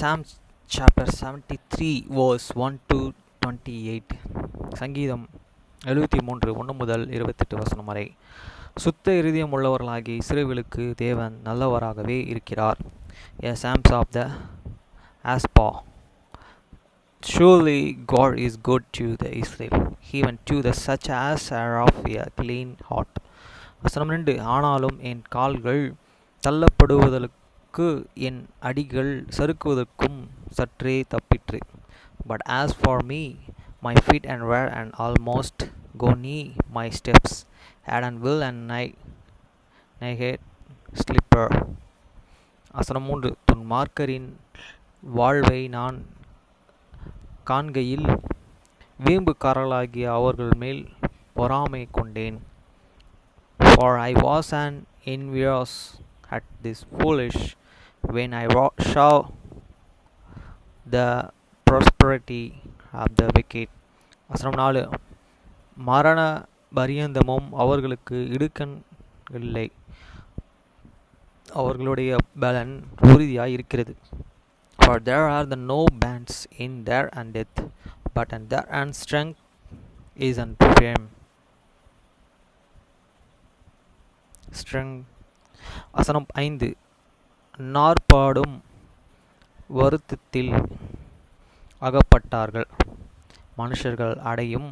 Psalm chapter 73 verse 1 to 28. சங்கீதம் 73 1 முதல் 28 வசனம் வரை. சுத்த இருதயம் உள்ளவர்களாகிய இஸ்ரவேலுக்கு தேவன் நல்லவராகவே இருக்கிறார். A Psalms of the Asaph. Surely God is good to the Israel, even to the such as are of a clean heart. வசனம் 2. ஆனாலும் என் கால்கள் தள்ளப்படுவதற்கு என் அடிகள் சறுக்குவதற்கும் சற்றே தப்பிற்று. But as for me, my feet and were and almost go knee my steps, had and will and naked slipper. வசனம் 3. துன்மார்க்கரின் வாழ்வை நான் காண்கையில் வீம்புக்காரர்களாகிய அவர்கள் மேல் பொறாமை கொண்டேன். For I was an envious at this foolish when I saw the prosperity of the wicked. வசனம் 4. மரண பரியந்தமும் அவர்களுக்கு இடுக்கண் இல்லை, அவர்களுடைய பலன் உறுதியாய் இருக்கிறது. For there are the no bands in their and death, but in their and strength is unto fame. வசனம் 5. நாற்பாடும் வருத்தத்தில் அகப்பட்டார்கள், மனுஷர்கள் அடையும்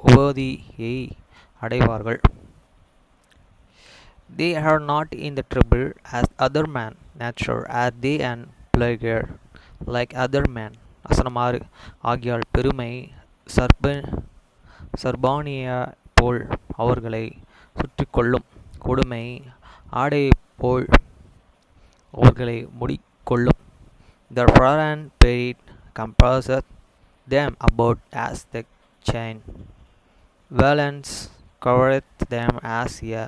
உபாதியை அடைவார்கள். They are not in the trouble as other man, nature as they and plaguer like other man. வசனம் 6. ஆகியால் பெருமை சர்பானிய போல் அவர்களை சுற்றிக்கொள்ளும், கொடுமை ஆடையைப் போல் அவர்களை முடிக்கொள்ளும். Their foreign period compasseth them about as the chain, violence covereth them as a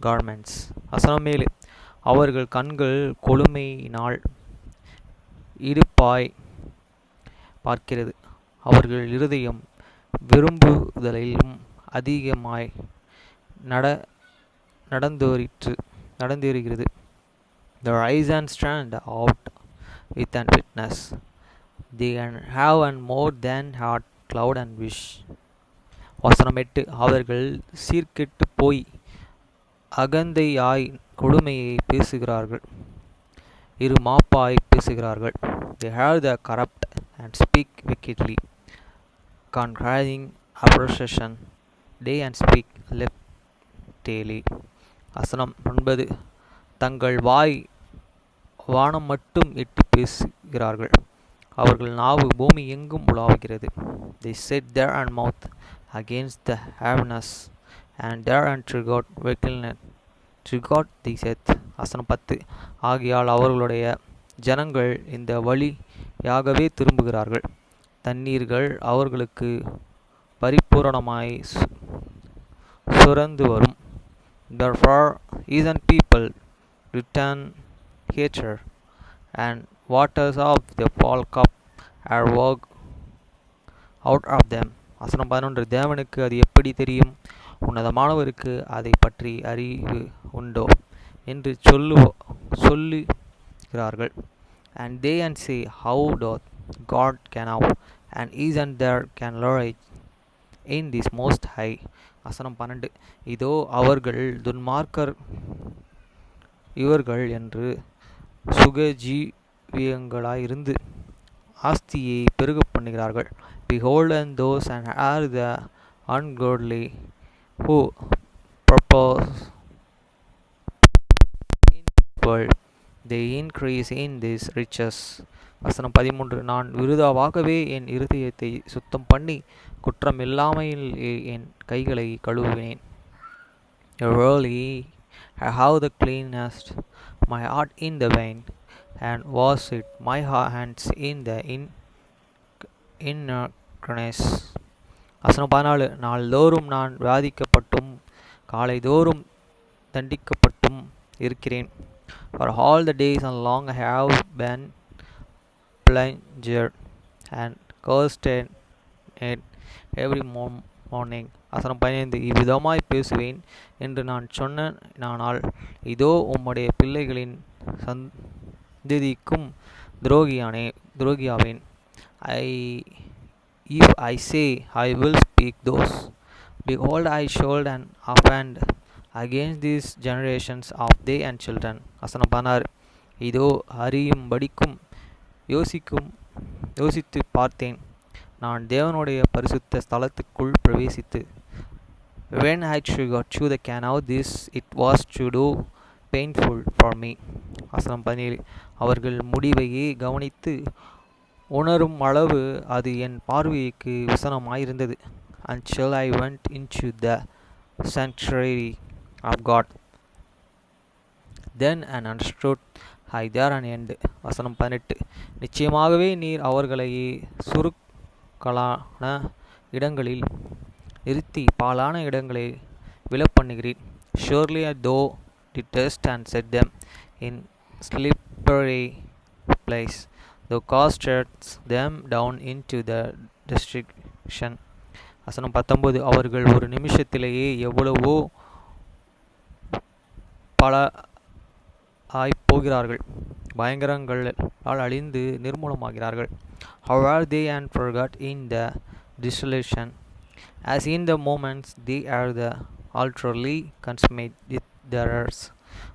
garments. வசனம் 7. அவர்கள் கண்கள் கொழுமையினால் இடுப்பாய் பார்க்கிறது, அவர்கள் இருதயம் விரும்புதலிலும் அதிகமாய் நடந்தேறுகிறது. Their eyes and stand out with an witness, they have and more than heart cloud and wish. வசனம் 8. அவர்கள் சீர்கெட்டு போய் அகந்தையாய் கொடுமையை பேசுகிறார்கள், இருமாப்பாய் பேசுகிறார்கள். They have the corrupt and speak wickedly, contriving oppression, day and speak leftily. வசனம் 9. தங்கள் வாய் வானம் மட்டும் எட்டு பேசுகிறார்கள், அவர்கள் நாவு பூமி எங்கும் உலாவுகிறது. They set their own mouth against the heavens, and their unto God wickedness to God they saith. வசனம் 10. ஆகையால் அவர்களுடைய ஜனங்கள் இந்த வழியாகவே திரும்புகிறார்கள், தண்ணீர்கள் அவர்களுக்கு பரிபூரணமாய் சுரந்து வரும். Therefore heathen people return hither, and waters of the fall cup are worked out of them. வசனம் 11. தேவனுக்கு அது எப்படி தெரியும், உன்னதமானவருக்கு அதை பற்றி அறிவு உண்டோ என்று சொல்லுகிறார்கள். And they and say, how doth God can out, and isn't there can learn in this most high. வசனம் 12. இதோ அவர்கள் துன்மார்க்கர் இவர்கள் என்று சுகஜீவியங்களாயிருந்து ஆஸ்தியை பெருக பண்ணுகிறார்கள். Behold, and those and are the ungodly who purpose in the world, they increase in these riches. வசனம் 13. நான் விருதாவாகவே என் இருதயத்தை சுத்தம் பண்ணி குற்றம் இல்லாமையில் என் கைகளை கழுவினேன். Verily I have the cleansed my heart in the vein, and washed it my hands in the innerness. வசனம் 14. நாள்தோறும் நான் வியாதிக்கப்பட்டும் காலைதோறும் தண்டிக்கப்பட்டும் இருக்கிறேன். For all the days and long I have been plunged and cursed at every morning. வசனம் 15. இவ்விதமாய் பேசுவேன் என்று நான் சொன்னானால், இதோ உம்முடைய பிள்ளைகளின் சந்ததிக்கும் துரோகியாவேன். I if I say I will speak those, behold, I shall and offend against these generations of they and children. வசனம் 16. இதோ அறியும்படிக்கும் யோசிக்கும் யோசித்து பார்த்தேன். நான் தேவனுடைய பரிசுத்த ஸ்தலத்துக்குள் பிரவேசித்து when I got through the canal this it was to do painful for me. வசனம் 17. அவர்கள் முடிவையே கவனித்து உணரும் அளவு அது என் பார்வைக்கு விசனமாயிருந்தது. Until I went into the sanctuary of God, then and understood I there an end. வசனம் 18. நிச்சயமாகவே நீர் அவர்களை சுருக்கலான இடங்களில் நிறுத்தி பாலான இடங்களை விழப்பண்ணுகிறீர். Surely thou didst and set them in slippery place. Thou castest them down into the destruction. வசனம் 19. அவர்கள் ஒரு நிமிஷத்திலேயே எவ்வளவோ பல போகிறார்கள், பயங்கரங்களால் அழிந்து நிர்மூலமாகிறார்கள். However they and forgot in the desolation, as in the moments they are the utterly consummate with their errors.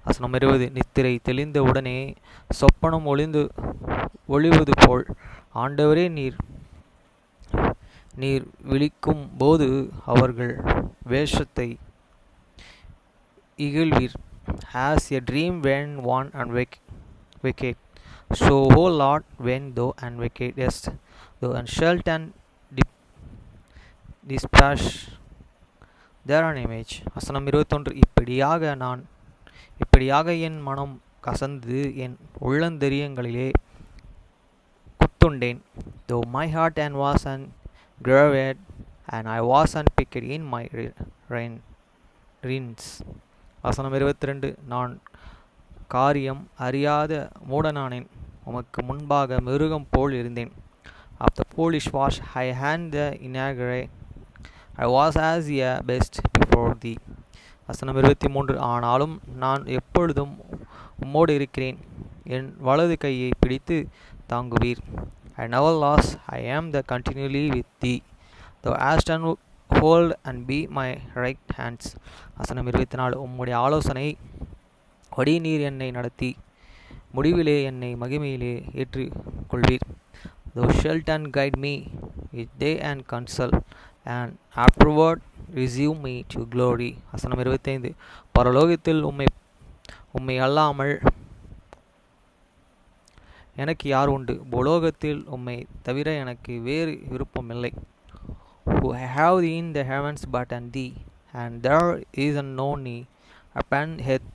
வசனம் 20. நித்திரை தெளிந்த உடனே சொப்பனம் ஒளிவது போல் ஆண்டவரே நீர் விழிக்கும் போது அவர்கள் வேஷத்தை இகழ்வீர். As a dream when one and vacate, so O Lord when thou and vacatest, thou and shalt and dispatch their an image. வசனம் 21. இப்படியாக என் மனம் கசந்து என் உள்ளந்தரியங்களிலே குத்துண்டேன். Though my heart and was and grieved, and I was unpicked in my reins. வசனம் 22. நான் காரியம் அறியாத மூடனானேன், உமக்கு முன்பாக மிருகம் போல் இருந்தேன். Of the foolish was I and the inaugurate, I was as a beast before thee. வசனம் 23. ஆனாலும் நான் எப்பொழுதும் உம்மோடு இருக்கிறேன், என் வலது கையை பிடித்து தாங்குவீர். I never lost, I am the continually with thee. Thou hast and hold and be my right hands. வசனம் 24. உம்முடைய ஆலோசனை வடி நீர் என்னை நடத்தி முடிவிலே என்னை மகிமையிலே ஏற்றுக்கொள்வீர். Thou shalt and guide me with day and counsel, and afterward receive me to glory. வசனம் 25. பரலோகத்தில் உம்மை அல்லாமல் எனக்கு யார் உண்டு? பூலோகத்தில் உம்மை தவிர எனக்கு வேறு விருப்பமில்லை. Who have thee in the heavens but and thee, and there is no need upon earth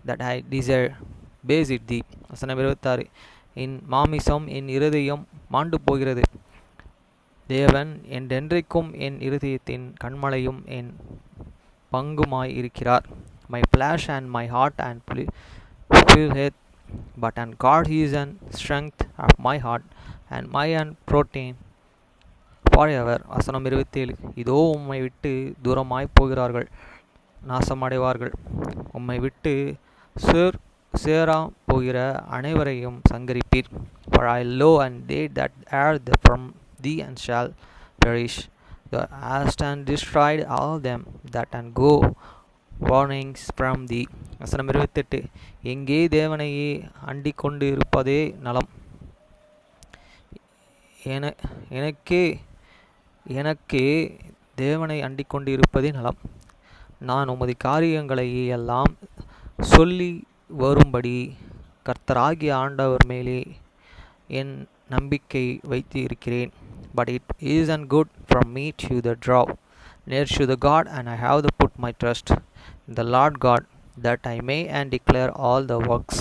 that I desire visit thee. வசனம் 26. என் மாமிசம் என் இருதயம் மாண்டு போகிறது, தேவன் என்றென்றைக்கும் என் இருதயத்தின் கண்மலையும் என் பங்குமாய் இருக்கிறார். My flesh and my heart and filleth, but and God is an strength of my heart and my protein forever. வசனம் 27. இதோ உம்மை விட்டு தூரமாய் போகிறார்கள், நாசமடைவார்கள். உம்மை விட்டு சேரா போகிற அனைவரையும் சங்கரிப்பீர். For I know and they that are from thee and shall perish. Thou hast and destroyed all them that and go warnings from thee. வசனம் 28. எங்கே தேவனையே அண்டிக் கொண்டு இருப்பதே நலம், எனக்கே தேவனை அண்டிக் கொண்டு இருப்பதே நலம். நான் உமது காரியங்களை எல்லாம் சொல்லி வரும்படி கர்த்தராகிய ஆண்டவர் மேலே என் நம்பிக்கை வைத்து இருக்கிறேன். But it isn't good for me to the draw near to the God, and I have put my trust in the Lord God, that I may and declare all the works